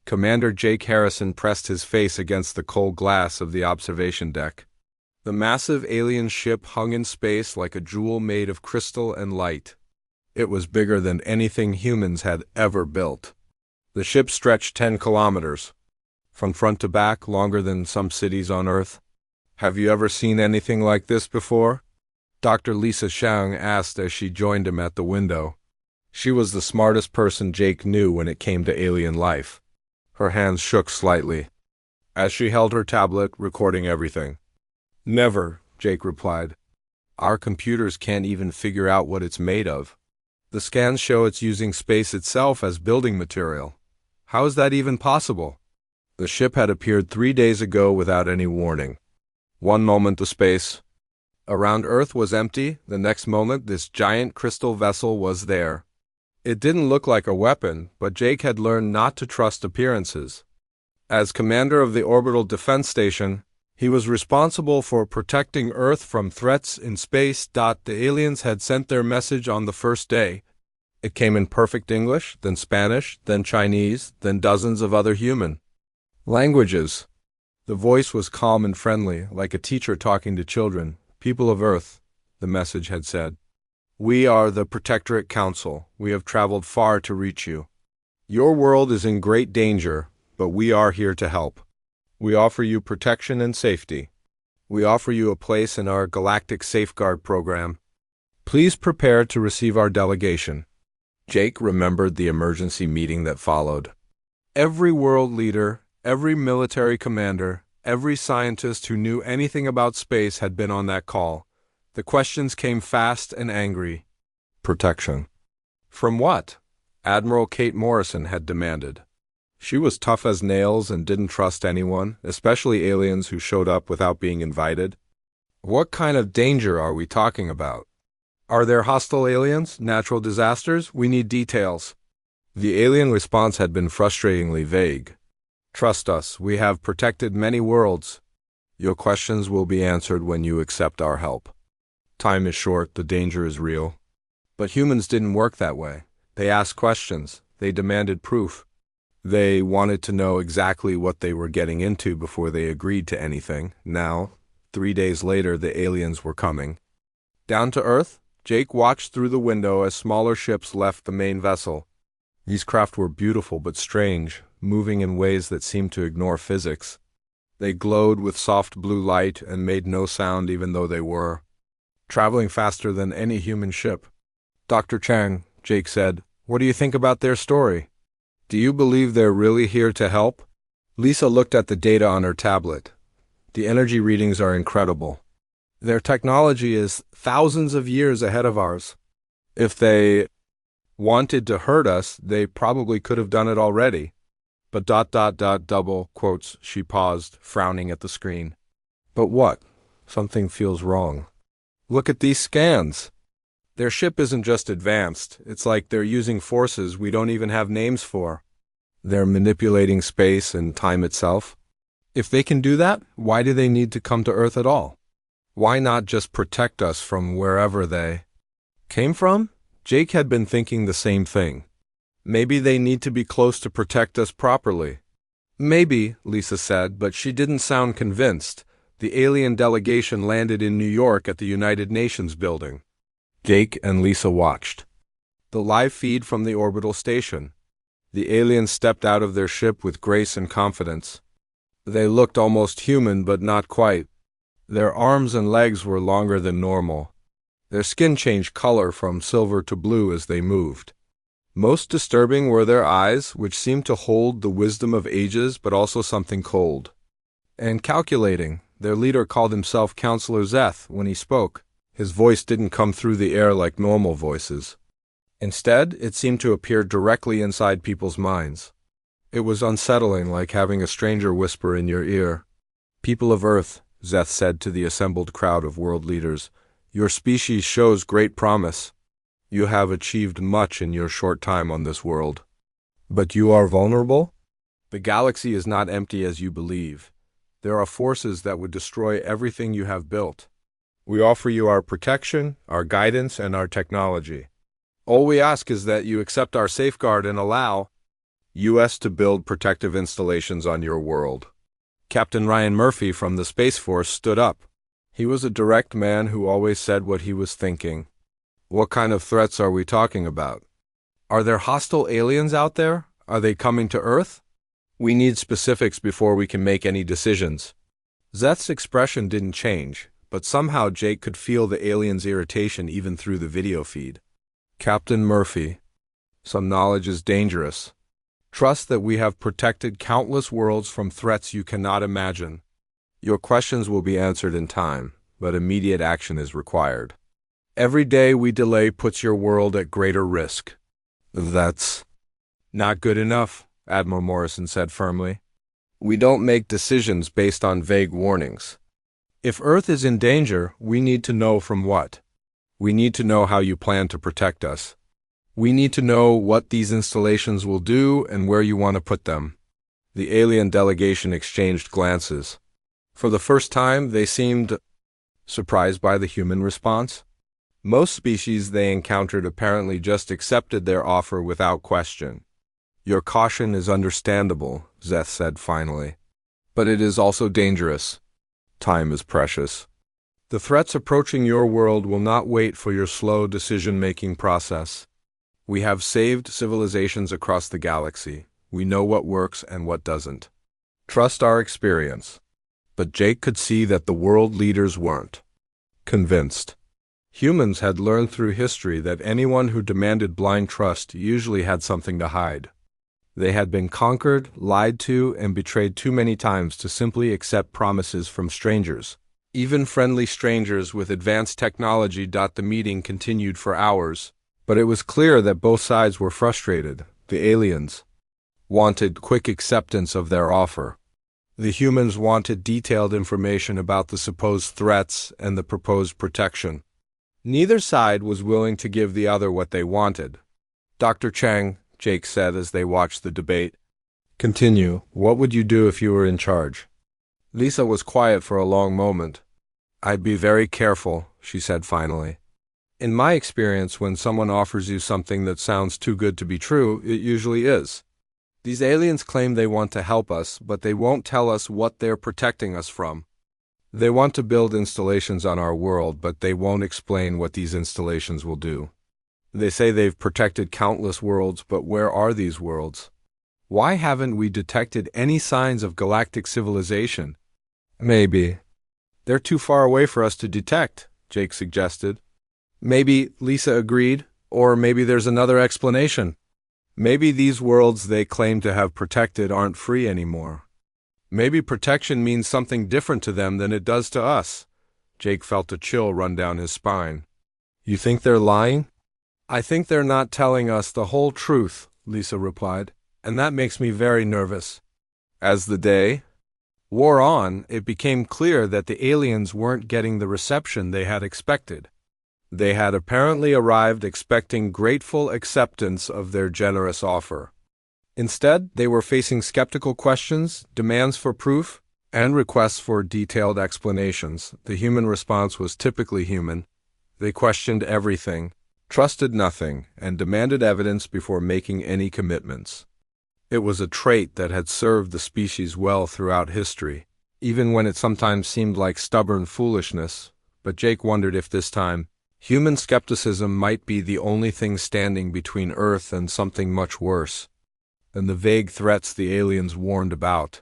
Commander Jake Harrison pressed his face against the cold glass of the observation deck. The massive alien ship hung in space like a jewel made of crystal and light. It was bigger than anything humans had ever built. The ship stretched 10 kilometers. From front to back, longer than some cities on Earth. "Have you ever seen anything like this before?" Dr. Lisa Shang asked as she joined him at the window. She was the smartest person Jake knew when it came to alien life. Her hands shook slightly, as she held her tablet, recording everything. "Never," Jake replied. "Our computers can't even figure out what it's made of. The scans show it's using space itself as building material. How is that even possible?" The ship had appeared 3 days ago without any warning. One moment the space around Earth was empty, the next moment this giant crystal vessel was there. It didn't look like a weapon, but Jake had learned not to trust appearances. As commander of the Orbital Defense Station, he was responsible for protecting Earth from threats in space. The aliens had sent their message on the first day. It came in perfect English, then Spanish, then Chinese, then dozens of other human languages. The voice was calm and friendly, like a teacher talking to children. "People of Earth," the message had said. "We are the Protectorate Council. We have traveled far to reach you. Your world is in great danger, but we are here to help. We offer you protection and safety. We offer you a place in our Galactic Safeguard program. Please prepare to receive our delegation." Jake remembered the emergency meeting that followed. Every world leader, every military commander, every scientist who knew anything about space had been on that call. The questions came fast and angry. Protection. From what? Admiral Kate Morrison had demanded. She was tough as nails and didn't trust anyone, especially aliens who showed up without being invited. What kind of danger are we talking about? Are there hostile aliens? Natural disasters? We need details. The alien response had been frustratingly vague. "Trust us, we have protected many worlds. Your questions will be answered when you accept our help. Time is short, the danger is real." But humans didn't work that way. They asked questions. They demanded proof. They wanted to know exactly what they were getting into before they agreed to anything. Now, 3 days later, the aliens were coming. Down to Earth, Jake watched through the window as smaller ships left the main vessel. These craft were beautiful but strange, moving in ways that seemed to ignore physics. They glowed with soft blue light and made no sound even though they were traveling faster than any human ship. "Dr. Chang," Jake said, "what do you think about their story? Do you believe they're really here to help?" Lisa looked at the data on her tablet. The energy readings are incredible. Their technology is thousands of years ahead of ours. If they wanted to hurt us, they probably could have done it already. But double quotes, she paused, frowning at the screen. "But what?" Something feels wrong. "Look at these scans. Their ship isn't just advanced. It's like they're using forces we don't even have names for. They're manipulating space and time itself. If they can do that, why do they need to come to Earth at all? Why not just protect us from wherever they came from?" Jake had been thinking the same thing. Maybe they need to be close to protect us properly. "Maybe," Lisa said, but she didn't sound convinced. The alien delegation landed in New York at the United Nations building. Jake and Lisa watched the live feed from the orbital station. The aliens stepped out of their ship with grace and confidence. They looked almost human, but not quite. Their arms and legs were longer than normal. Their skin changed color from silver to blue as they moved. Most disturbing were their eyes, which seemed to hold the wisdom of ages, but also something cold and calculating. Their leader called himself Counselor Zeth when he spoke. His voice didn't come through the air like normal voices. Instead, it seemed to appear directly inside people's minds. It was unsettling, like having a stranger whisper in your ear. "People of Earth," Zeth said to the assembled crowd of world leaders, "your species shows great promise. You have achieved much in your short time on this world. But you are vulnerable? The galaxy is not empty as you believe. There are forces that would destroy everything you have built. We offer you our protection, our guidance, and our technology. All we ask is that you accept our safeguard and allow U.S. to build protective installations on your world. Captain Ryan Murphy from the Space Force stood up. He was a direct man who always said what he was thinking. What kind of threats are we talking about? Are there hostile aliens out there? Are they coming to Earth? We need specifics before we can make any decisions. Zeth's expression didn't change, but somehow Jake could feel the alien's irritation even through the video feed. Captain Murphy, some knowledge is dangerous. Trust that we have protected countless worlds from threats you cannot imagine. Your questions will be answered in time, but immediate action is required. Every day we delay puts your world at greater risk. That's not good enough, Admiral Morrison said firmly. We don't make decisions based on vague warnings. If Earth is in danger, we need to know from what. We need to know how you plan to protect us. We need to know what these installations will do and where you want to put them. The alien delegation exchanged glances. For the first time, they seemed surprised by the human response. Most species they encountered apparently just accepted their offer without question. Your caution is understandable, Zeth said finally. But it is also dangerous. Time is precious. The threats approaching your world will not wait for your slow decision-making process. We have saved civilizations across the galaxy. We know what works and what doesn't. Trust our experience. But Jake could see that the world leaders weren't convinced. Humans had learned through history that anyone who demanded blind trust usually had something to hide. They had been conquered, lied to, and betrayed too many times to simply accept promises from strangers. Even friendly strangers with advanced technology. The meeting continued for hours, but it was clear that both sides were frustrated. The aliens wanted quick acceptance of their offer. The humans wanted detailed information about the supposed threats and the proposed protection. Neither side was willing to give the other what they wanted. Dr. Chang, Jake said as they watched the debate. Continue. What would you do if you were in charge? Lisa was quiet for a long moment. I'd be very careful, she said finally. In my experience, when someone offers you something that sounds too good to be true, it usually is. These aliens claim they want to help us, but they won't tell us what they're protecting us from. They want to build installations on our world, but they won't explain what these installations will do. They say they've protected countless worlds, but where are these worlds? Why haven't we detected any signs of galactic civilization? Maybe they're too far away for us to detect, Jake suggested. Maybe, Lisa agreed, or maybe there's another explanation. Maybe these worlds they claim to have protected aren't free anymore. Maybe protection means something different to them than it does to us. Jake felt a chill run down his spine. You think they're lying? I think they're not telling us the whole truth, Lisa replied, and that makes me very nervous. As the day wore on, it became clear that the aliens weren't getting the reception they had expected. They had apparently arrived expecting grateful acceptance of their generous offer. Instead, they were facing skeptical questions, demands for proof, and requests for detailed explanations. The human response was typically human. They questioned everything, trusted nothing, and demanded evidence before making any commitments. It was a trait that had served the species well throughout history, even when it sometimes seemed like stubborn foolishness. But Jake wondered if this time, human skepticism might be the only thing standing between Earth and something much worse than the vague threats the aliens warned about.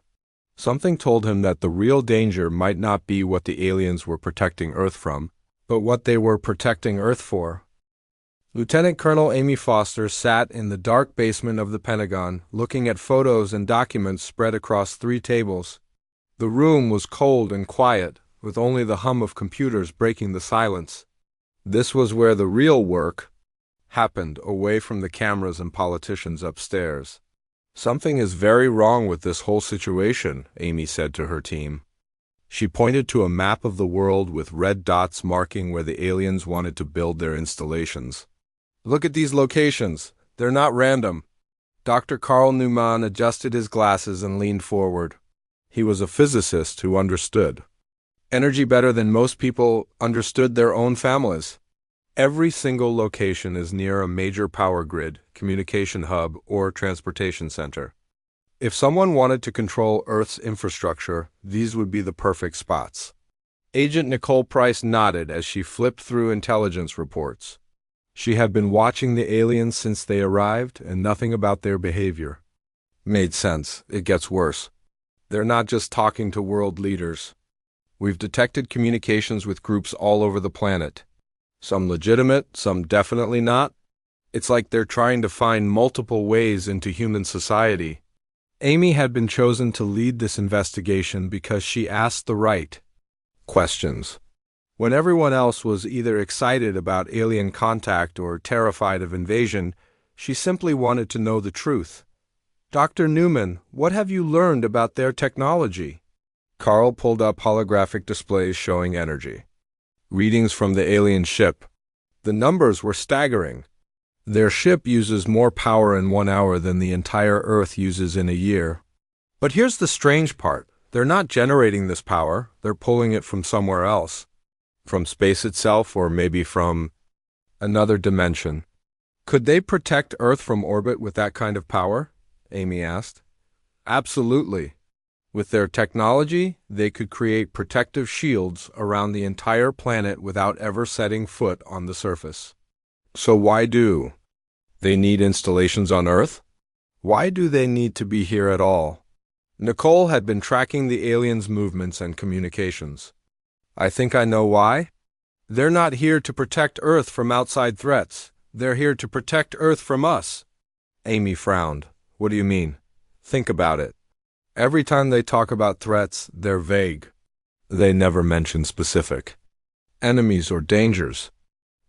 Something told him that the real danger might not be what the aliens were protecting Earth from, but what they were protecting Earth for. Lieutenant Colonel Amy Foster sat in the dark basement of the Pentagon, looking at photos and documents spread across 3 tables. The room was cold and quiet, with only the hum of computers breaking the silence. This was where the real work happened, away from the cameras and politicians upstairs. Something is very wrong with this whole situation, Amy said to her team. She pointed to a map of the world with red dots marking where the aliens wanted to build their installations. Look at these locations. They're not random. Dr. Carl Newman adjusted his glasses and leaned forward. He was a physicist who understood energy better than most people understood their own families. Every single location is near a major power grid, communication hub, or transportation center. If someone wanted to control Earth's infrastructure, these would be the perfect spots. Agent Nicole Price nodded as she flipped through intelligence reports. She had been watching the aliens since they arrived, and nothing about their behavior made sense. It gets worse. They're not just talking to world leaders. We've detected communications with groups all over the planet. Some legitimate, some definitely not. It's like they're trying to find multiple ways into human society. Amy had been chosen to lead this investigation because she asked the right questions. When everyone else was either excited about alien contact or terrified of invasion, she simply wanted to know the truth. Dr. Newman, what have you learned about their technology? Carl pulled up holographic displays showing energy. Readings from the alien ship. The numbers were staggering. Their ship uses more power in 1 hour than the entire Earth uses in a year. But here's the strange part. They're not generating this power. They're pulling it from somewhere else. From space itself, or maybe from another dimension. Could they protect Earth from orbit with that kind of power? Amy asked. Absolutely. With their technology, they could create protective shields around the entire planet without ever setting foot on the surface. So why do they need installations on Earth? Why do they need to be here at all? Nicole had been tracking the aliens' movements and communications. I think I know why. They're not here to protect Earth from outside threats. They're here to protect Earth from us. Amy frowned. What do you mean? Think about it. Every time they talk about threats, they're vague. They never mention specific enemies or dangers.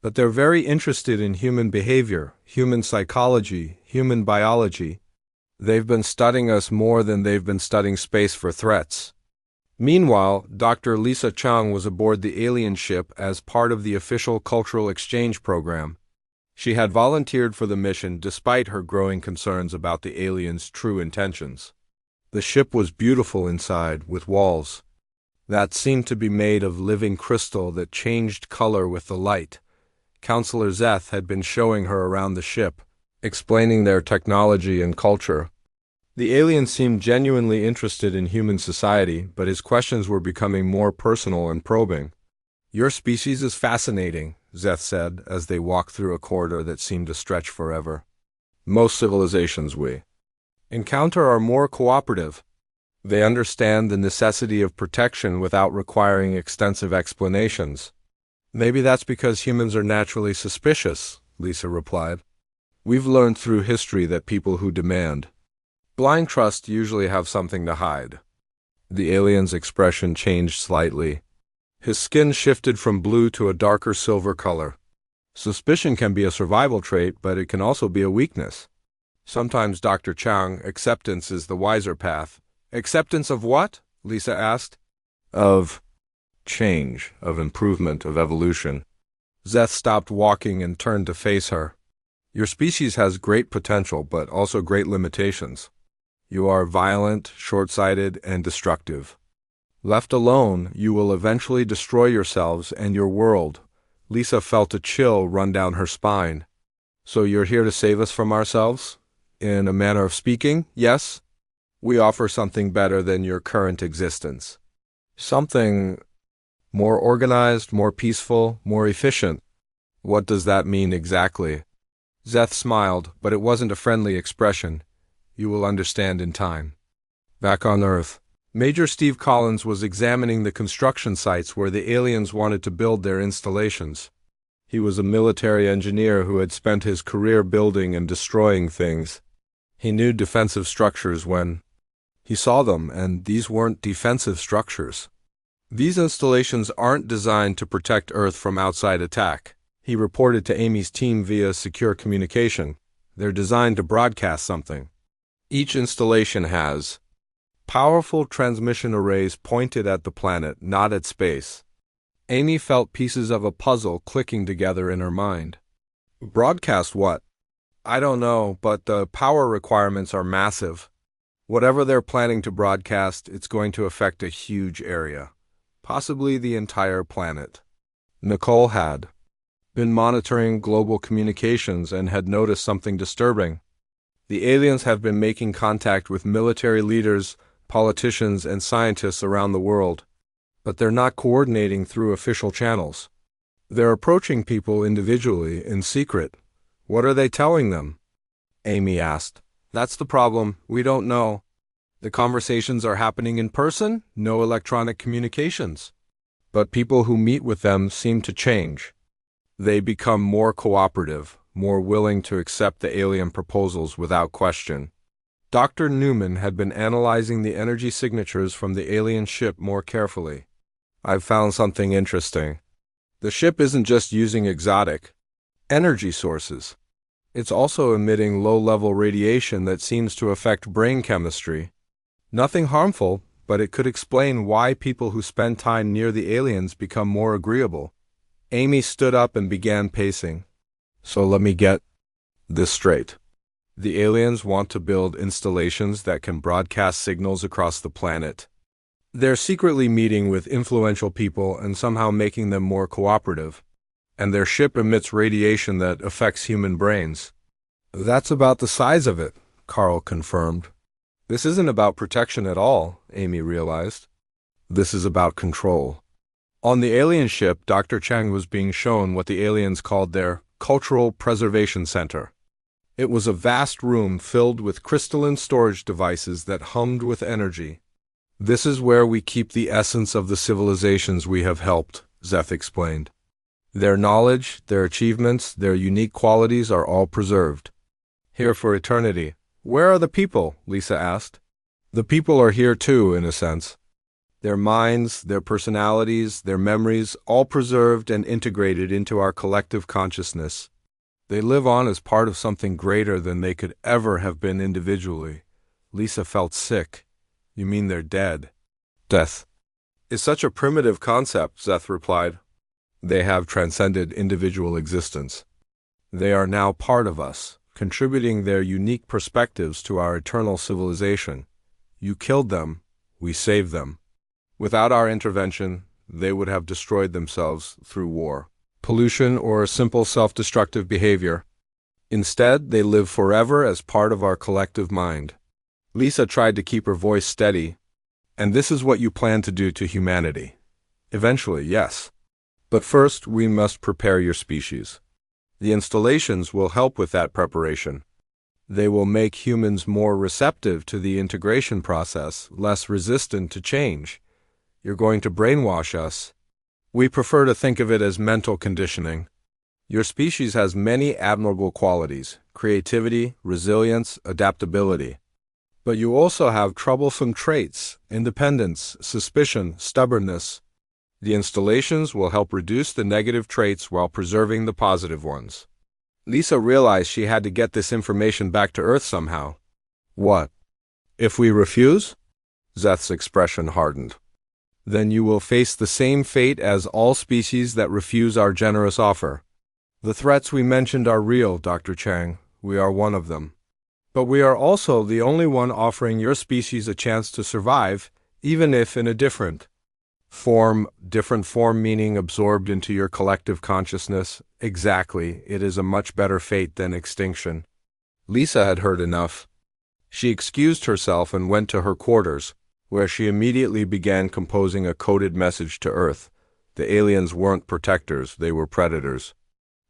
But they're very interested in human behavior, human psychology, human biology. They've been studying us more than they've been studying space for threats. Meanwhile, Dr. Lisa Chung was aboard the alien ship as part of the official cultural exchange program. She had volunteered for the mission despite her growing concerns about the aliens' true intentions. The ship was beautiful inside, with walls that seemed to be made of living crystal that changed color with the light. Counselor Zeth had been showing her around the ship, explaining their technology and culture. The alien seemed genuinely interested in human society, but his questions were becoming more personal and probing. Your species is fascinating, Zeth said, as they walked through a corridor that seemed to stretch forever. Most civilizations we encounter are more cooperative. They understand the necessity of protection without requiring extensive explanations. Maybe that's because humans are naturally suspicious, Lisa replied. We've learned through history that people who demand blind trust usually have something to hide. The alien's expression changed slightly. His skin shifted from blue to a darker silver color. Suspicion can be a survival trait, but it can also be a weakness. Sometimes, Dr. Chang, acceptance is the wiser path. Acceptance of what? Lisa asked. Of change, of improvement, of evolution. Zeth stopped walking and turned to face her. Your species has great potential, but also great limitations. You are violent, short-sighted, and destructive. Left alone, you will eventually destroy yourselves and your world. Lisa felt a chill run down her spine. So you're here to save us from ourselves? In a manner of speaking, yes? We offer something better than your current existence. Something more organized, more peaceful, more efficient. What does that mean exactly? Zeth smiled, but it wasn't a friendly expression. You will understand in time. Back on Earth, Major Steve Collins was examining the construction sites where the aliens wanted to build their installations. He was a military engineer who had spent his career building and destroying things. He knew defensive structures when he saw them, and these weren't defensive structures. These installations aren't designed to protect Earth from outside attack. He reported to Amy's team via secure communication. They're designed to broadcast something. Each installation has powerful transmission arrays pointed at the planet, not at space. Amy felt pieces of a puzzle clicking together in her mind. Broadcast what? I don't know, but the power requirements are massive. Whatever they're planning to broadcast, it's going to affect a huge area. Possibly the entire planet. Nicole had been monitoring global communications and had noticed something disturbing. The aliens have been making contact with military leaders, politicians, and scientists around the world, but they're not coordinating through official channels. They're approaching people individually, in secret. What are they telling them? Amy asked. That's the problem. We don't know. The conversations are happening in person, no electronic communications. But people who meet with them seem to change. They become more cooperative, more willing to accept the alien proposals without question. Dr. Newman had been analyzing the energy signatures from the alien ship more carefully. I've found something interesting. The ship isn't just using exotic energy sources. It's also emitting low-level radiation that seems to affect brain chemistry. Nothing harmful, but it could explain why people who spend time near the aliens become more agreeable. Amy stood up and began pacing. So let me get this straight. The aliens want to build installations that can broadcast signals across the planet. They're secretly meeting with influential people and somehow making them more cooperative. And their ship emits radiation that affects human brains. That's about the size of it, Carl confirmed. This isn't about protection at all, Amy realized. This is about control. On the alien ship, Dr. Chang was being shown what the aliens called their Cultural Preservation Center. It was a vast room filled with crystalline storage devices that hummed with energy. This is where we keep the essence of the civilizations we have helped, Zeth explained. Their knowledge, their achievements, their unique qualities are all preserved. Here for eternity. Where are the people? Lisa asked. The people are here too, in a sense. Their minds, their personalities, their memories, all preserved and integrated into our collective consciousness. They live on as part of something greater than they could ever have been individually. Lisa felt sick. You mean they're dead? Death is such a primitive concept, Zeth replied. They have transcended individual existence. They are now part of us, contributing their unique perspectives to our eternal civilization. You killed them, we saved them. Without our intervention, they would have destroyed themselves through war, pollution, or simple self-destructive behavior. Instead, they live forever as part of our collective mind. Lisa tried to keep her voice steady. And this is what you plan to do to humanity. Eventually, yes. But first, we must prepare your species. The installations will help with that preparation. They will make humans more receptive to the integration process, less resistant to change. You're going to brainwash us. We prefer to think of it as mental conditioning. Your species has many admirable qualities: creativity, resilience, adaptability. But you also have troublesome traits: independence, suspicion, stubbornness. The installations will help reduce the negative traits while preserving the positive ones. Lisa realized she had to get this information back to Earth somehow. What? If we refuse? Zeth's expression hardened. Then you will face the same fate as all species that refuse our generous offer. The threats we mentioned are real, Dr. Chang. We are one of them. But we are also the only one offering your species a chance to survive, even if in a different form meaning absorbed into your collective consciousness. Exactly, it is a much better fate than extinction. Lisa had heard enough. She excused herself and went to her quarters, where she immediately began composing a coded message to Earth. The aliens weren't protectors, they were predators.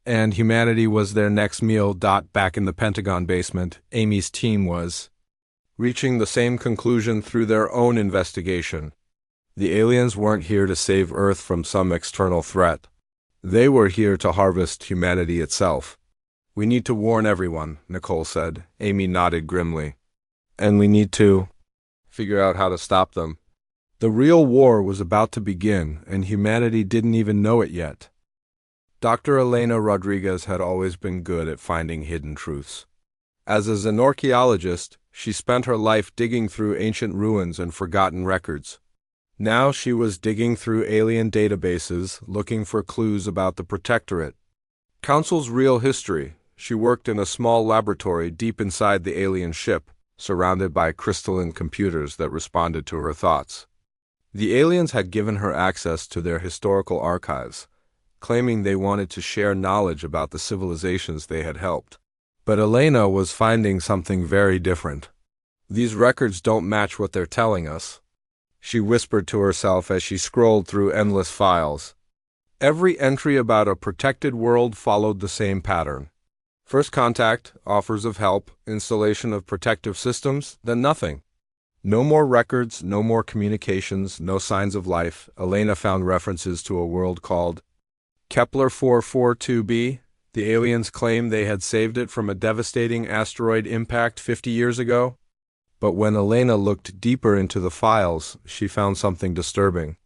And humanity was their next meal. Back in the Pentagon basement, Amy's team was reaching the same conclusion through their own investigation. The aliens weren't here to save Earth from some external threat. They were here to harvest humanity itself. We need to warn everyone, Nicole said. Amy nodded grimly. And we need to figure out how to stop them. The real war was about to begin, and humanity didn't even know it yet. Dr. Elena Rodriguez had always been good at finding hidden truths. As a xenorchaeologist, she spent her life digging through ancient ruins and forgotten records. Now she was digging through alien databases, looking for clues about the Protectorate. Council's real history. She worked in a small laboratory deep inside the alien ship, surrounded by crystalline computers that responded to her thoughts. The aliens had given her access to their historical archives. claiming they wanted to share knowledge about the civilizations they had helped. But Elena was finding something very different. These records don't match what they're telling us, she whispered to herself as she scrolled through endless files. Every entry about a protected world followed the same pattern. First contact, offers of help, installation of protective systems, then nothing. No more records, no more communications, no signs of life. Elena found references to a world called Kepler 442b. The aliens claimed they had saved it from a devastating asteroid impact 50 years ago. But when Elena looked deeper into the files, she found something disturbing.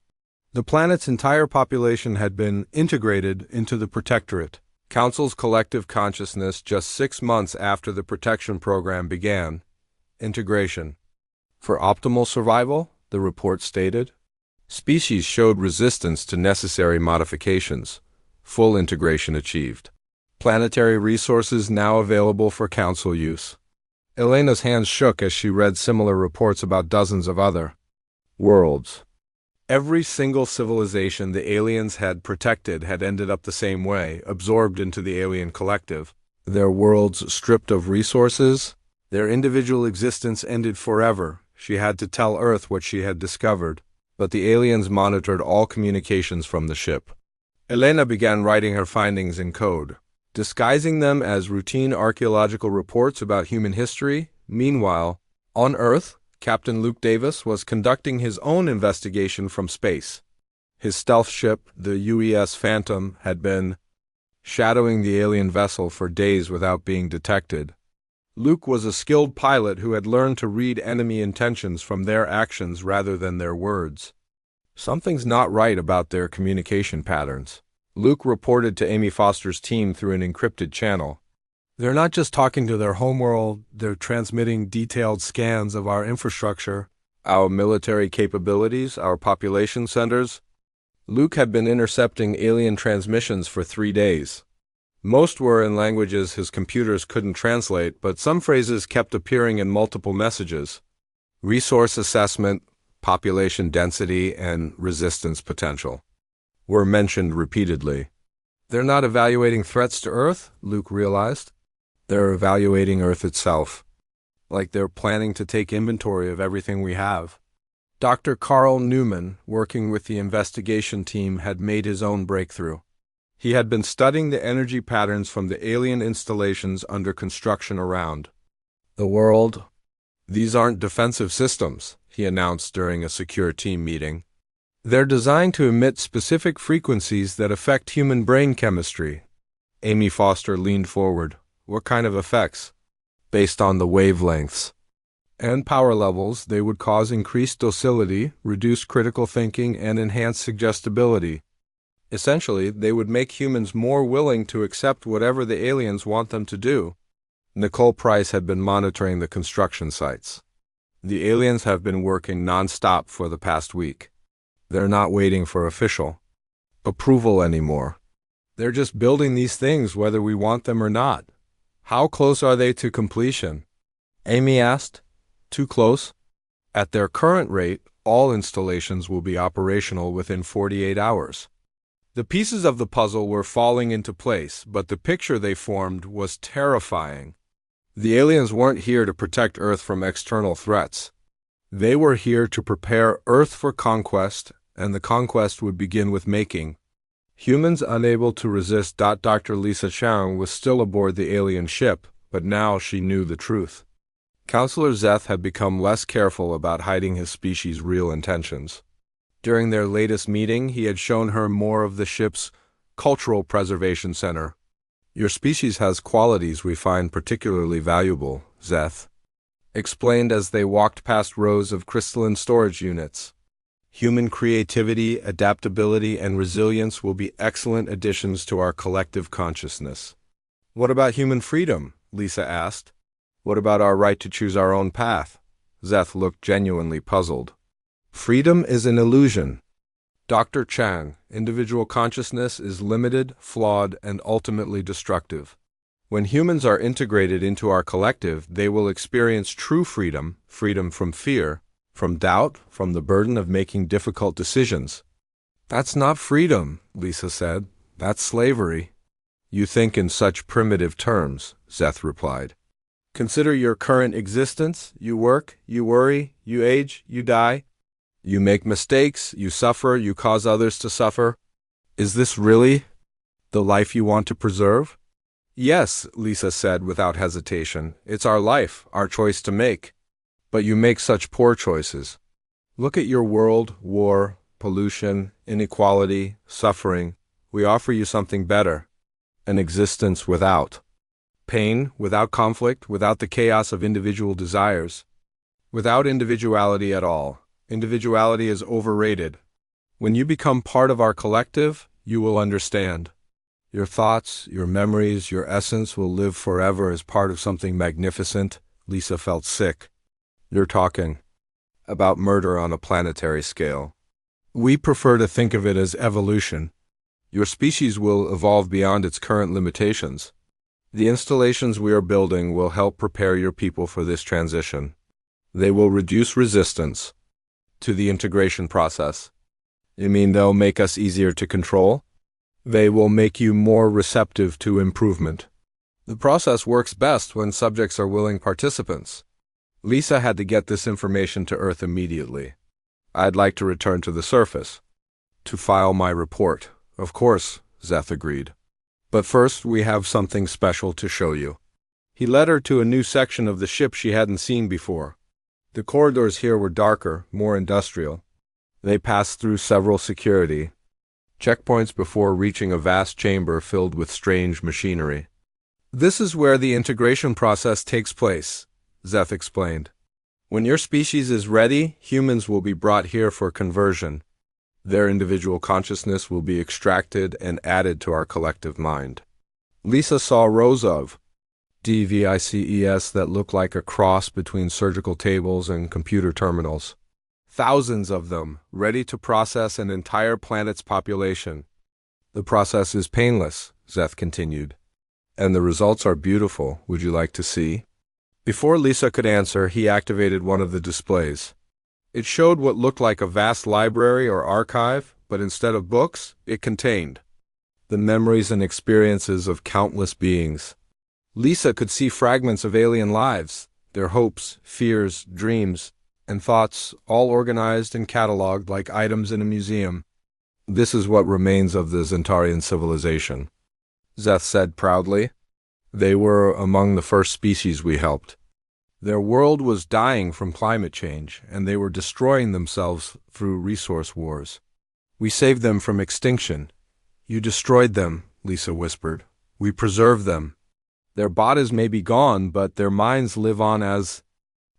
The planet's entire population had been integrated into the Protectorate, Council's collective consciousness, just 6 months after the protection program began. Integration. For optimal survival, the report stated, species showed resistance to necessary modifications. Full integration achieved. Planetary resources now available for Council use. Elena's hands shook as she read similar reports about dozens of other worlds. Every single civilization the aliens had protected had ended up the same way, absorbed into the alien collective. Their worlds stripped of resources, their individual existence ended forever. She had to tell Earth what she had discovered, but the aliens monitored all communications from the ship. Elena began writing her findings in code, disguising them as routine archaeological reports about human history. Meanwhile, on Earth, Captain Luke Davis was conducting his own investigation from space. His stealth ship, the UES Phantom, had been shadowing the alien vessel for days without being detected. Luke was a skilled pilot who had learned to read enemy intentions from their actions rather than their words. Something's not right about their communication patterns, Luke reported to Amy Foster's team through an encrypted channel. They're not just talking to their homeworld, they're transmitting detailed scans of our infrastructure, our military capabilities, our population centers. Luke had been intercepting alien transmissions for 3 days. Most were in languages his computers couldn't translate, but some phrases kept appearing in multiple messages. Resource assessment, population density, and resistance potential were mentioned repeatedly. They're not evaluating threats to Earth, Luke realized. They're evaluating Earth itself, like they're planning to take inventory of everything we have. Dr. Carl Newman, working with the investigation team, had made his own breakthrough. He had been studying the energy patterns from the alien installations under construction around the world. These aren't defensive systems, he announced during a secure team meeting. They're designed to emit specific frequencies that affect human brain chemistry. Amy Foster leaned forward. What kind of effects? Based on the wavelengths and power levels, they would cause increased docility, reduce critical thinking, and enhance suggestibility. Essentially, they would make humans more willing to accept whatever the aliens want them to do. Nicole Price had been monitoring the construction sites. The aliens have been working non-stop for the past week. They're not waiting for official approval anymore. They're just building these things whether we want them or not. How close are they to completion? Amy asked. Too close? At their current rate, all installations will be operational within 48 hours. The pieces of the puzzle were falling into place, but the picture they formed was terrifying. The aliens weren't here to protect Earth from external threats. They were here to prepare Earth for conquest, and the conquest would begin with making humans unable to resist. Dr. Lisa Chang was still aboard the alien ship, but now she knew the truth. Counselor Zeth had become less careful about hiding his species' real intentions. During their latest meeting, he had shown her more of the ship's cultural preservation center. Your species has qualities we find particularly valuable, Zeth explained as they walked past rows of crystalline storage units. Human creativity, adaptability, and resilience will be excellent additions to our collective consciousness. What about human freedom? Lisa asked. What about our right to choose our own path? Zeth looked genuinely puzzled. Freedom is an illusion. Dr. Chang, individual consciousness is limited, flawed, and ultimately destructive. When humans are integrated into our collective, they will experience true freedom, freedom from fear, from doubt, from the burden of making difficult decisions. That's not freedom, Lisa said. That's slavery. You think in such primitive terms, Zeth replied. Consider your current existence. You work, you worry, you age, you die. You make mistakes, you suffer, you cause others to suffer. Is this really the life you want to preserve? Yes, Lisa said without hesitation. It's our life, our choice to make. But you make such poor choices. Look at your world: war, pollution, inequality, suffering. We offer you something better. An existence without pain, without conflict, without the chaos of individual desires. Without individuality at all. Individuality is overrated. When you become part of our collective, you will understand. Your thoughts, your memories, your essence will live forever as part of something magnificent. Lisa felt sick. You're talking about murder on a planetary scale. We prefer to think of it as evolution. Your species will evolve beyond its current limitations. The installations we are building will help prepare your people for this transition. They will reduce resistance to the integration process. You mean they'll make us easier to control? They will make you more receptive to improvement. The process works best when subjects are willing participants. Lisa had to get this information to Earth immediately. I'd like to return to the surface to file my report. Of course, Zeth agreed. But first, we have something special to show you. He led her to a new section of the ship she hadn't seen before. The corridors here were darker, more industrial. They passed through several security checkpoints before reaching a vast chamber filled with strange machinery. This is where the integration process takes place, Zeth explained. When your species is ready, humans will be brought here for conversion. Their individual consciousness will be extracted and added to our collective mind. Lisa saw rows of devices that looked like a cross between surgical tables and computer terminals. Thousands of them, ready to process an entire planet's population. The process is painless, Zeth continued. And the results are beautiful. Would you like to see? Before Lisa could answer, he activated one of the displays. It showed what looked like a vast library or archive, but instead of books, it contained the memories and experiences of countless beings. Lisa could see fragments of alien lives, their hopes, fears, dreams, and thoughts, all organized and cataloged like items in a museum. This is what remains of the Zentarian civilization, Zeth said proudly. They were among the first species we helped. Their world was dying from climate change, and they were destroying themselves through resource wars. We saved them from extinction. You destroyed them, Lisa whispered. We preserved them. Their bodies may be gone, but their minds live on as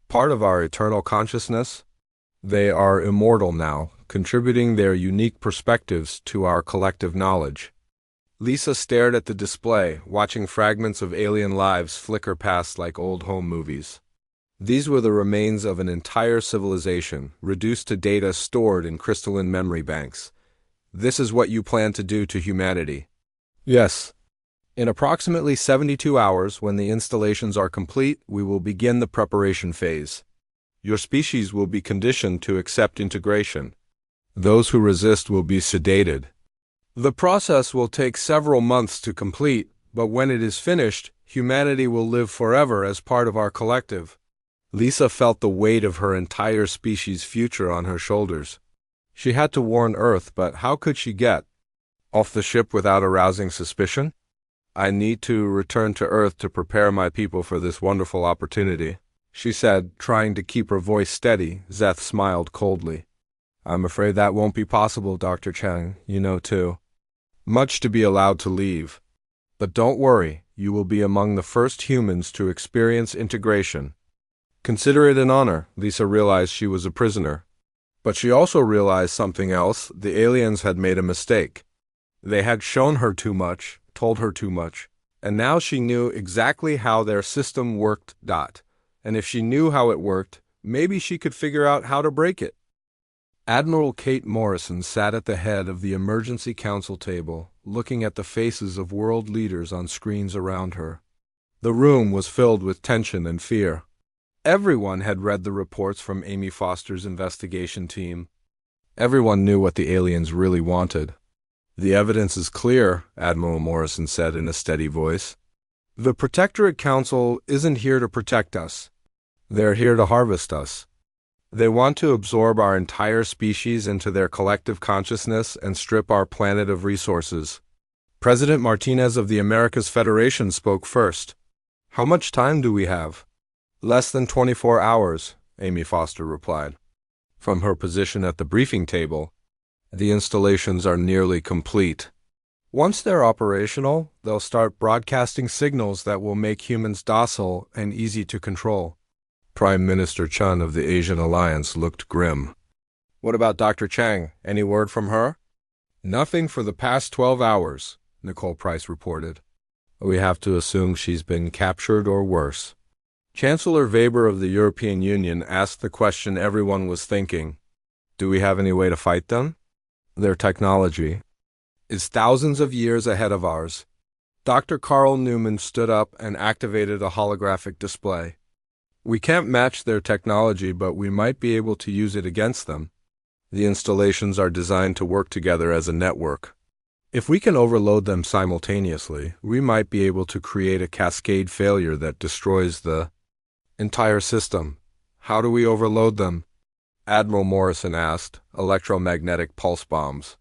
part of our eternal consciousness. They are immortal now, contributing their unique perspectives to our collective knowledge. Lisa stared at the display, watching fragments of alien lives flicker past like old home movies. These were the remains of an entire civilization, reduced to data stored in crystalline memory banks. This is what you plan to do to humanity. Yes. In approximately 72 hours, when the installations are complete, we will begin the preparation phase. Your species will be conditioned to accept integration. Those who resist will be sedated. The process will take several months to complete, but when it is finished, humanity will live forever as part of our collective. Lisa felt the weight of her entire species' future on her shoulders. She had to warn Earth, but how could she get off the ship without arousing suspicion? I need to return to Earth to prepare my people for this wonderful opportunity, she said, trying to keep her voice steady. Zeth smiled coldly. I'm afraid that won't be possible, Dr. Chang. You know too much to be allowed to leave. But don't worry, you will be among the first humans to experience integration. Consider it an honor. Lisa realized she was a prisoner. But she also realized something else. The aliens had made a mistake. They had shown her too much, told her too much, and now she knew exactly how their system worked. And if she knew how it worked, maybe she could figure out how to break it. Admiral Kate Morrison sat at the head of the emergency council table, looking at the faces of world leaders on screens around her. The room was filled with tension and fear. Everyone had read the reports from Amy Foster's investigation team. Everyone knew what the aliens really wanted. The evidence is clear, Admiral Morrison said in a steady voice. The Protectorate Council isn't here to protect us. They're here to harvest us. They want to absorb our entire species into their collective consciousness and strip our planet of resources. President Martinez of the Americas Federation spoke first. How much time do we have? Less than 24 hours, Amy Foster replied. From her position at the briefing table, the installations are nearly complete. Once they're operational, they'll start broadcasting signals that will make humans docile and easy to control. Prime Minister Chun of the Asian Alliance looked grim. What about Dr. Chang? Any word from her? Nothing for the past 12 hours, Nicole Price reported. We have to assume she's been captured or worse. Chancellor Weber of the European Union asked the question everyone was thinking. Do we have any way to fight them? Their technology is thousands of years ahead of ours. Dr. Carl Newman stood up and activated a holographic display. We can't match their technology, but we might be able to use it against them. The installations are designed to work together as a network. If we can overload them simultaneously, we might be able to create a cascade failure that destroys the entire system. How do we overload them? Admiral Morrison asked. Electromagnetic pulse bombs.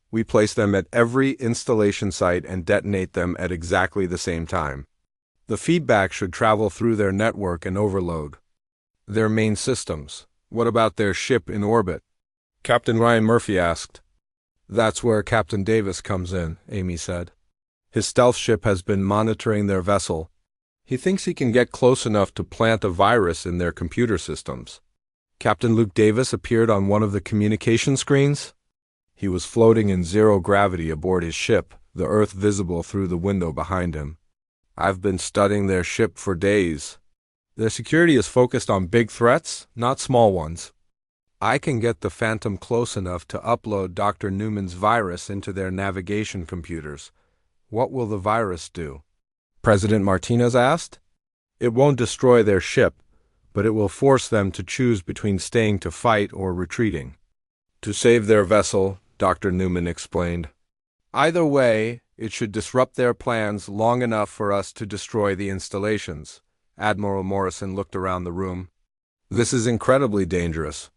We place them at every installation site and detonate them at exactly the same time. The feedback should travel through their network and overload their main systems. What about their ship in orbit? Captain Ryan Murphy asked. That's where Captain Davis comes in, Amy said. His stealth ship has been monitoring their vessel. He thinks he can get close enough to plant a virus in their computer systems. Captain Luke Davis appeared on one of the communication screens. He was floating in zero gravity aboard his ship, the Earth visible through the window behind him. I've been studying their ship for days. Their security is focused on big threats, not small ones. I can get the Phantom close enough to upload Dr. Newman's virus into their navigation computers. What will the virus do? President Martinez asked. It won't destroy their ship, but it will force them to choose between staying to fight or retreating. To save their vessel, Dr. Newman explained. Either way, it should disrupt their plans long enough for us to destroy the installations. Admiral Morrison looked around the room. This is incredibly dangerous.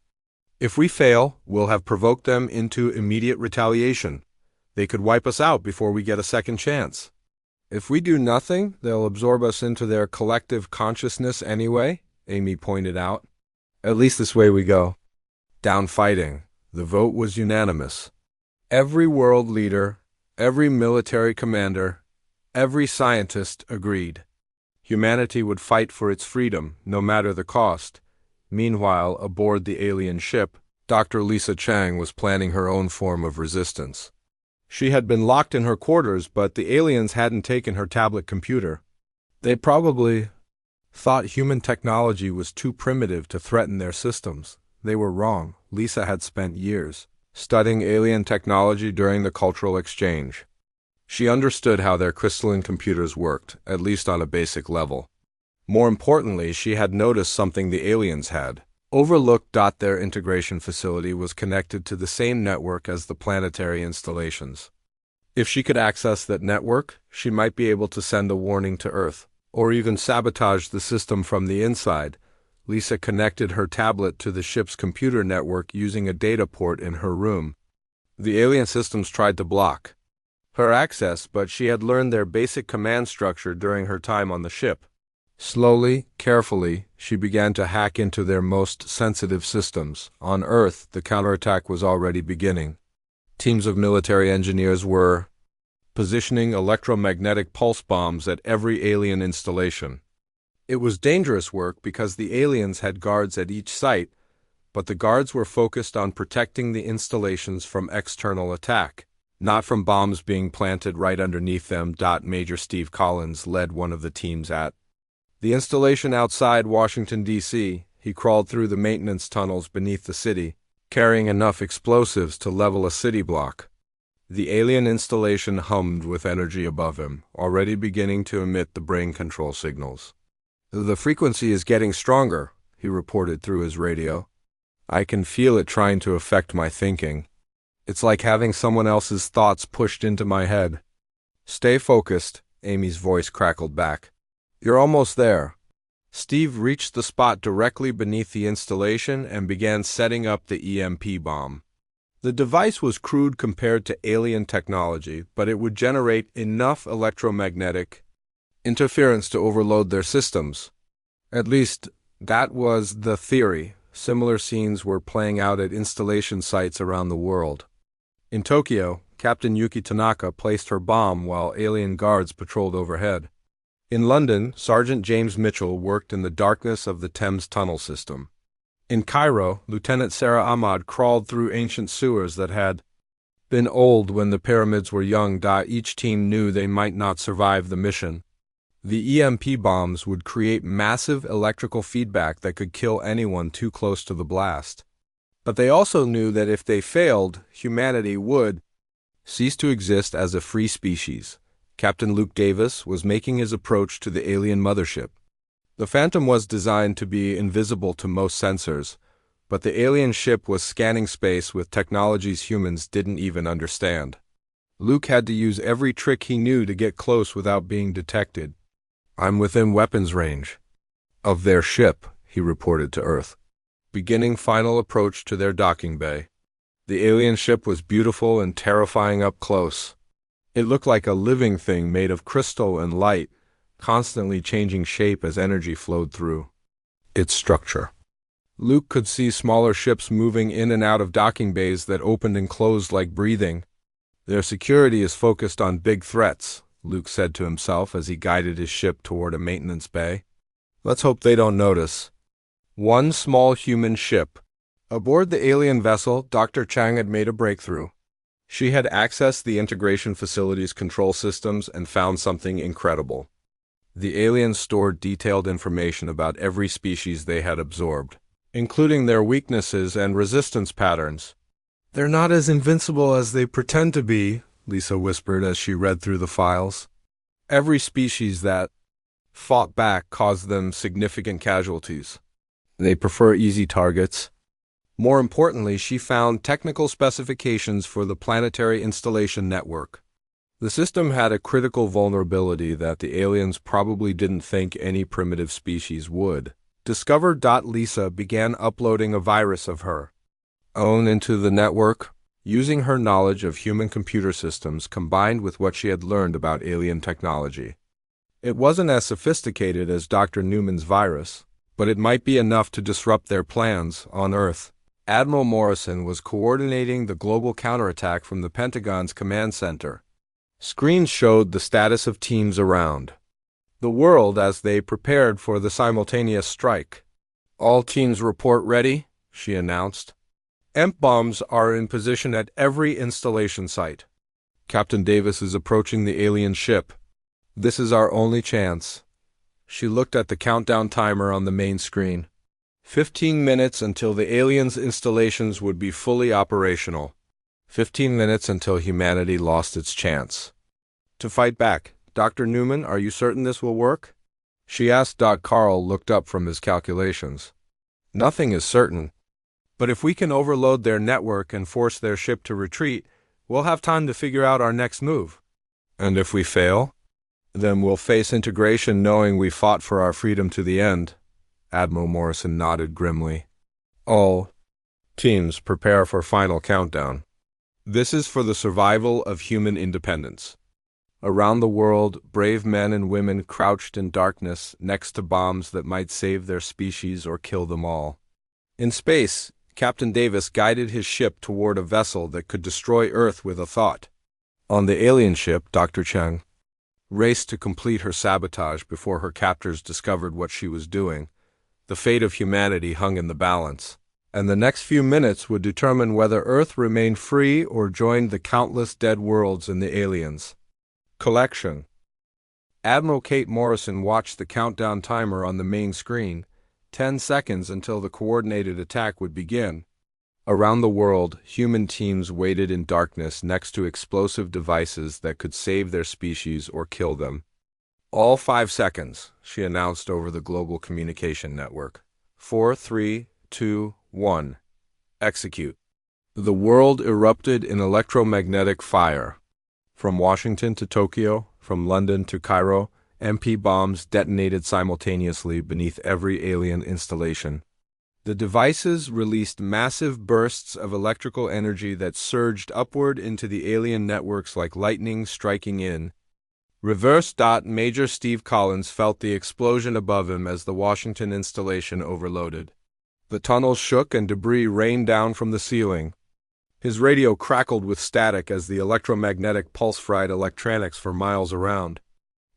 If we fail, we'll have provoked them into immediate retaliation. They could wipe us out before we get a second chance. If we do nothing, they'll absorb us into their collective consciousness anyway, Amy pointed out. At least this way we go. Down fighting. The vote was unanimous. Every world leader, every military commander, every scientist agreed. Humanity would fight for its freedom, no matter the cost. Meanwhile, aboard the alien ship, Dr. Lisa Chang was planning her own form of resistance. She had been locked in her quarters, but the aliens hadn't taken her tablet computer. They probably thought human technology was too primitive to threaten their systems. They were wrong. Lisa had spent years studying alien technology during the cultural exchange. She understood how their crystalline computers worked, at least on a basic level. More importantly, she had noticed something the aliens had overlooked. Their integration facility was connected to the same network as the planetary installations. If she could access that network, she might be able to send a warning to Earth, or even sabotage the system from the inside. Lisa connected her tablet to the ship's computer network using a data port in her room. The alien systems tried to block her access, but she had learned their basic command structure during her time on the ship. Slowly, carefully, she began to hack into their most sensitive systems. On Earth, the counterattack was already beginning. Teams of military engineers were positioning electromagnetic pulse bombs at every alien installation. It was dangerous work because the aliens had guards at each site, but the guards were focused on protecting the installations from external attack, not from bombs being planted right underneath them. Major Steve Collins led one of the teams at the installation outside Washington, D.C. He crawled through the maintenance tunnels beneath the city, carrying enough explosives to level a city block. The alien installation hummed with energy above him, already beginning to emit the brain control signals. The frequency is getting stronger, he reported through his radio. I can feel it trying to affect my thinking. It's like having someone else's thoughts pushed into my head. Stay focused, Amy's voice crackled back. You're almost there. Steve reached the spot directly beneath the installation and began setting up the EMP bomb. The device was crude compared to alien technology, but it would generate enough electromagnetic interference to overload their systems. At least, that was the theory. Similar scenes were playing out at installation sites around the world. In Tokyo, Captain Yuki Tanaka placed her bomb while alien guards patrolled overhead. In London, Sergeant James Mitchell worked in the darkness of the Thames tunnel system. In Cairo, Lieutenant Sarah Ahmad crawled through ancient sewers that had been old when the pyramids were young. Each team knew they might not survive the mission. The EMP bombs would create massive electrical feedback that could kill anyone too close to the blast. But they also knew that if they failed, humanity would cease to exist as a free species. Captain Luke Davis was making his approach to the alien mothership. The Phantom was designed to be invisible to most sensors, but the alien ship was scanning space with technologies humans didn't even understand. Luke had to use every trick he knew to get close without being detected. I'm within weapons range of their ship, he reported to Earth, beginning final approach to their docking bay. The alien ship was beautiful and terrifying up close. It looked like a living thing made of crystal and light, constantly changing shape as energy flowed through its structure. Luke could see smaller ships moving in and out of docking bays that opened and closed like breathing. Their security is focused on big threats, Luke said to himself as he guided his ship toward a maintenance bay. Let's hope they don't notice. One small human ship. Aboard the alien vessel, Dr. Chang had made a breakthrough. She had accessed the integration facility's control systems and found something incredible. The aliens stored detailed information about every species they had absorbed, including their weaknesses and resistance patterns. They're not as invincible as they pretend to be, Lisa whispered as she read through the files. Every species that fought back caused them significant casualties. They prefer easy targets. More importantly, she found technical specifications for the planetary installation network. The system had a critical vulnerability that the aliens probably didn't think any primitive species would. Discover.Lisa began uploading a virus of her own into the network, using her knowledge of human computer systems combined with what she had learned about alien technology. It wasn't as sophisticated as Dr. Newman's virus, but it might be enough to disrupt their plans on Earth. Admiral Morrison was coordinating the global counterattack from the Pentagon's command center. Screens showed the status of teams around the world as they prepared for the simultaneous strike. All teams report ready, she announced. EMP bombs are in position at every installation site. Captain Davis is approaching the alien ship. This is our only chance. She looked at the countdown timer on the main screen. 15 minutes until the aliens' installations would be fully operational. 15 minutes until humanity lost its chance to fight back. Dr. Newman, are you certain this will work? She asked. Carl looked up from his calculations. Nothing is certain, but if we can overload their network and force their ship to retreat, we'll have time to figure out our next move. And if we fail? Then we'll face integration knowing we fought for our freedom to the end. Admiral Morrison nodded grimly. All teams prepare for final countdown. This is for the survival of human independence. Around the world, brave men and women crouched in darkness next to bombs that might save their species or kill them all. In space, Captain Davis guided his ship toward a vessel that could destroy Earth with a thought. On the alien ship, Dr. Cheng raced to complete her sabotage before her captors discovered what she was doing. The fate of humanity hung in the balance, and the next few minutes would determine whether Earth remained free or joined the countless dead worlds in the aliens' collection. Admiral Kate Morrison watched the countdown timer on the main screen, 10 seconds until the coordinated attack would begin. Around the world, human teams waited in darkness next to explosive devices that could save their species or kill them. All 5 seconds, she announced over the global communication network. 4, 3, 2, 1. Execute. The world erupted in electromagnetic fire. From Washington to Tokyo, from London to Cairo, MP bombs detonated simultaneously beneath every alien installation. The devices released massive bursts of electrical energy that surged upward into the alien networks like lightning striking in. Major Steve Collins felt the explosion above him as the Washington installation overloaded. The tunnels shook and debris rained down from the ceiling. His radio crackled with static as the electromagnetic pulse fried electronics for miles around.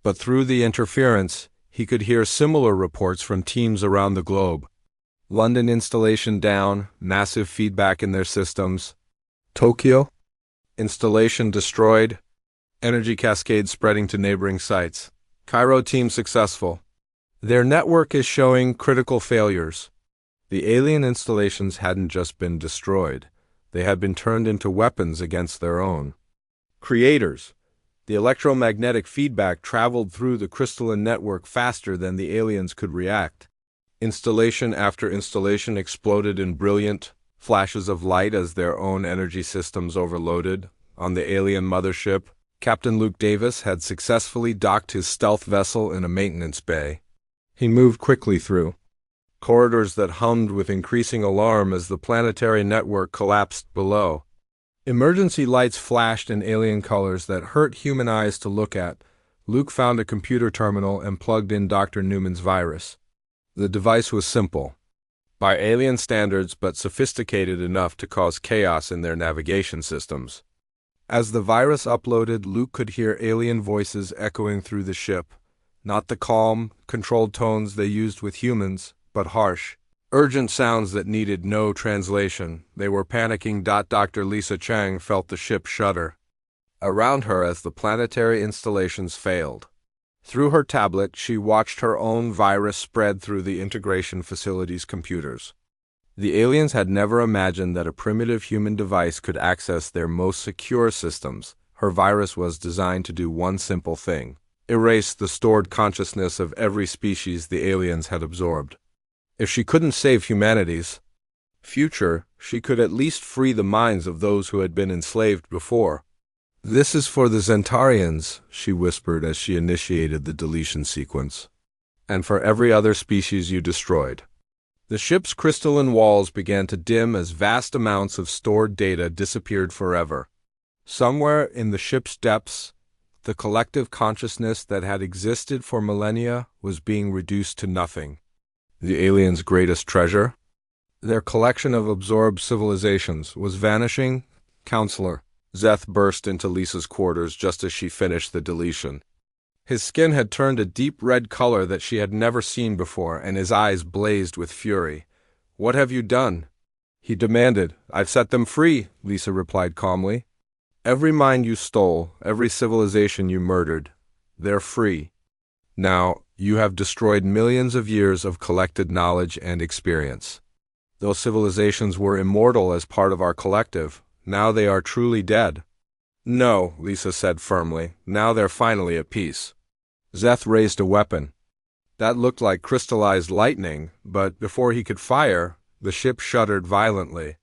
But through the interference, he could hear similar reports from teams around the globe. London installation down, massive feedback in their systems. Tokyo? Installation destroyed, energy cascade spreading to neighboring sites. Cairo team successful. Their network is showing critical failures. The alien installations hadn't just been destroyed. They had been turned into weapons against their own creators. The electromagnetic feedback traveled through the crystalline network faster than the aliens could react. Installation after installation exploded in brilliant flashes of light as their own energy systems overloaded. On the alien mothership, Captain Luke Davis had successfully docked his stealth vessel in a maintenance bay. He moved quickly through corridors that hummed with increasing alarm as the planetary network collapsed below. Emergency lights flashed in alien colors that hurt human eyes to look at. Luke found a computer terminal and plugged in Dr. Newman's virus. The device was simple, by alien standards but sophisticated enough to cause chaos in their navigation systems. As the virus uploaded, Luke could hear alien voices echoing through the ship, not the calm, controlled tones they used with humans, but harsh, urgent sounds that needed no translation. They were panicking. Dr. Lisa Chang felt the ship shudder around her as the planetary installations failed. Through her tablet, she watched her own virus spread through the integration facility's computers. The aliens had never imagined that a primitive human device could access their most secure systems. Her virus was designed to do one simple thing: erase the stored consciousness of every species the aliens had absorbed. If she couldn't save humanity's future, she could at least free the minds of those who had been enslaved before. "This is for the Zentarians," she whispered as she initiated the deletion sequence. "And for every other species you destroyed." The ship's crystalline walls began to dim as vast amounts of stored data disappeared forever. Somewhere in the ship's depths, the collective consciousness that had existed for millennia was being reduced to nothing. The aliens' greatest treasure? Their collection of absorbed civilizations was vanishing. "Counselor." Zeth burst into Lisa's quarters just as she finished the deletion. His skin had turned a deep red color that she had never seen before, and his eyes blazed with fury. "What have you done?" he demanded. "I've set them free," Lisa replied calmly. "Every mind you stole, every civilization you murdered, they're free. Now, you have destroyed millions of years of collected knowledge and experience. Those civilizations were immortal as part of our collective. Now they are truly dead." "No," Lisa said firmly. "Now they're finally at peace." Zeth raised a weapon. That looked like crystallized lightning, but before he could fire, the ship shuddered violently.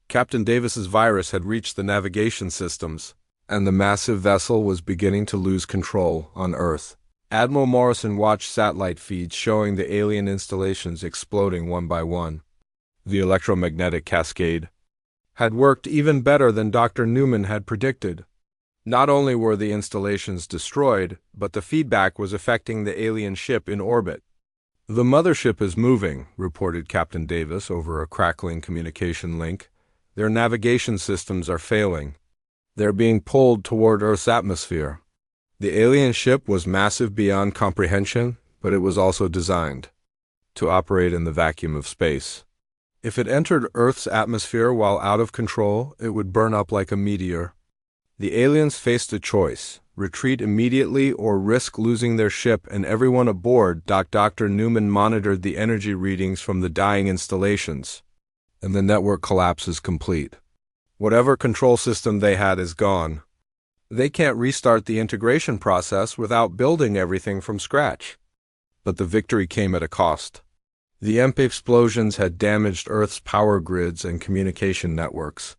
Captain Davis's virus had reached the navigation systems, and the massive vessel was beginning to lose control on Earth. Admiral Morrison watched satellite feeds showing the alien installations exploding one by one. The electromagnetic cascade had worked even better than Dr. Newman had predicted. Not only were the installations destroyed, but the feedback was affecting the alien ship in orbit. "The mothership is moving," reported Captain Davis over a crackling communication link. "Their navigation systems are failing. They're being pulled toward Earth's atmosphere." The alien ship was massive beyond comprehension, but it was also designed to operate in the vacuum of space. If it entered Earth's atmosphere while out of control, it would burn up like a meteor. The aliens faced a choice: retreat immediately or risk losing their ship and everyone aboard. Dr. Newman monitored the energy readings from the dying installations, and the network collapse is complete. Whatever control system they had is gone. They can't restart the integration process without building everything from scratch. But the victory came at a cost. The EMP explosions had damaged Earth's power grids and communication networks.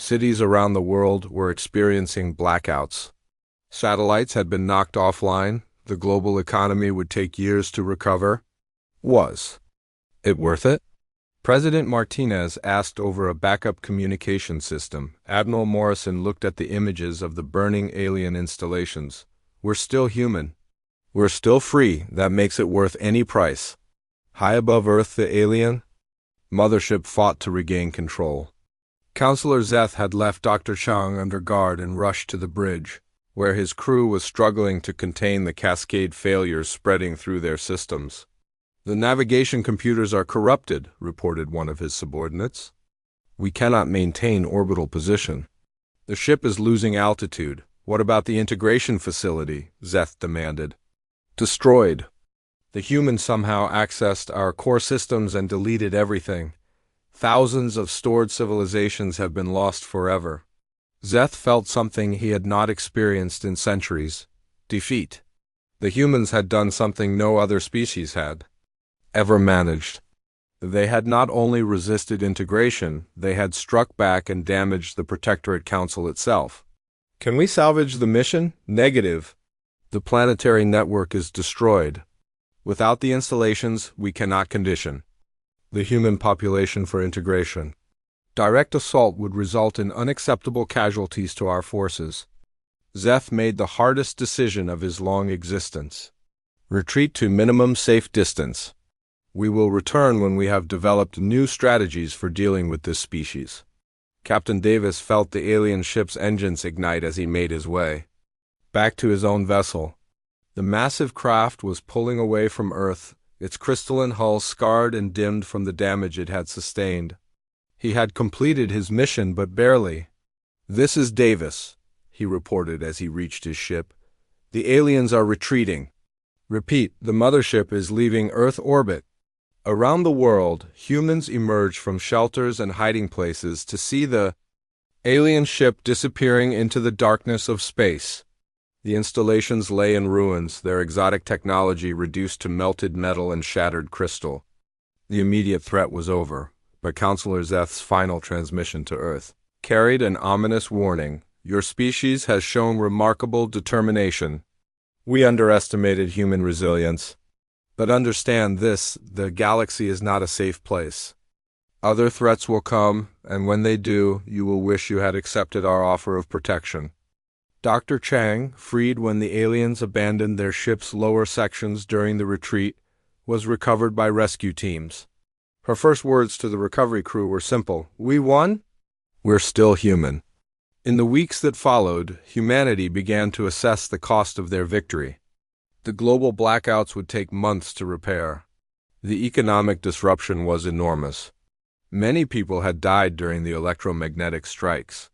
Cities around the world were experiencing blackouts. Satellites had been knocked offline. The global economy would take years to recover. Was it worth it? President Martinez asked over a backup communication system. Admiral Morrison looked at the images of the burning alien installations. We're still human. We're still free. That makes it worth any price. High above Earth, the alien mothership fought to regain control. Counselor Zeth had left Dr. Chang under guard and rushed to the bridge, where his crew was struggling to contain the cascade failures spreading through their systems. The navigation computers are corrupted, reported one of his subordinates. We cannot maintain orbital position. The ship is losing altitude. What about the integration facility? Zeth demanded. Destroyed. The humans somehow accessed our core systems and deleted everything. Thousands of stored civilizations have been lost forever. Zeth felt something he had not experienced in centuries. Defeat. The humans had done something no other species had ever managed. They had not only resisted integration, they had struck back and damaged the Protectorate Council itself. Can we salvage the mission? Negative. The planetary network is destroyed. Without the installations, we cannot condition the human population for integration. Direct assault would result in unacceptable casualties to our forces. Zeth made the hardest decision of his long existence. Retreat to minimum safe distance. We will return when we have developed new strategies for dealing with this species. Captain Davis felt the alien ship's engines ignite as he made his way back to his own vessel. The massive craft was pulling away from Earth, its crystalline hull scarred and dimmed from the damage it had sustained. He had completed his mission, but barely. This is Davis, he reported as he reached his ship. The aliens are retreating. Repeat, the mothership is leaving Earth orbit. Around the world, humans emerged from shelters and hiding places to see the alien ship disappearing into the darkness of space. The installations lay in ruins, their exotic technology reduced to melted metal and shattered crystal. The immediate threat was over, but Counselor Zeth's final transmission to Earth carried an ominous warning. Your species has shown remarkable determination. We underestimated human resilience. But understand this, the galaxy is not a safe place. Other threats will come, and when they do, you will wish you had accepted our offer of protection. Dr. Chang, freed when the aliens abandoned their ship's lower sections during the retreat, was recovered by rescue teams. Her first words to the recovery crew were simple. We won? We're still human. In the weeks that followed, humanity began to assess the cost of their victory. The global blackouts would take months to repair. The economic disruption was enormous. Many people had died during the electromagnetic strikes.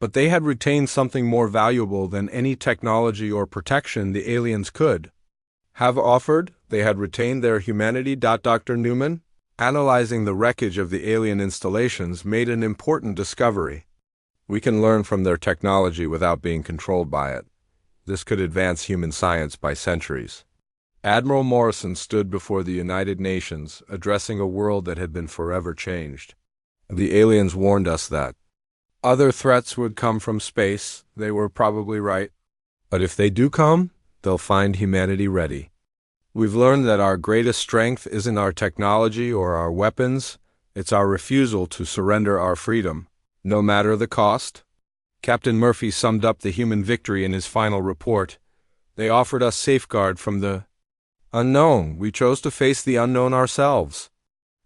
But they had retained something more valuable than any technology or protection the aliens could have offered. They had retained their humanity. Dr. Newman, analyzing the wreckage of the alien installations, made an important discovery. We can learn from their technology without being controlled by it. This could advance human science by centuries. Admiral Morrison stood before the United Nations, addressing a world that had been forever changed. The aliens warned us that other threats would come from space. They were probably right. But if they do come, they'll find humanity ready. We've learned that our greatest strength isn't our technology or our weapons. It's our refusal to surrender our freedom, no matter the cost. Captain Murphy summed up the human victory in his final report. They offered us safeguard from the unknown. We chose to face the unknown ourselves.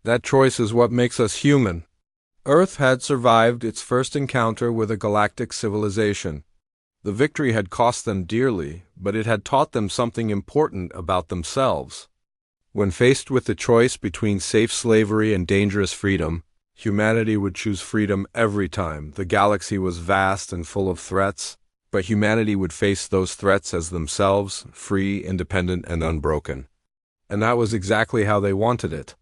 That choice is what makes us human. Earth had survived its first encounter with a galactic civilization. The victory had cost them dearly, but it had taught them something important about themselves. When faced with the choice between safe slavery and dangerous freedom, humanity would choose freedom every time. The galaxy was vast and full of threats, but humanity would face those threats as themselves, free, independent, and unbroken. And that was exactly how they wanted it.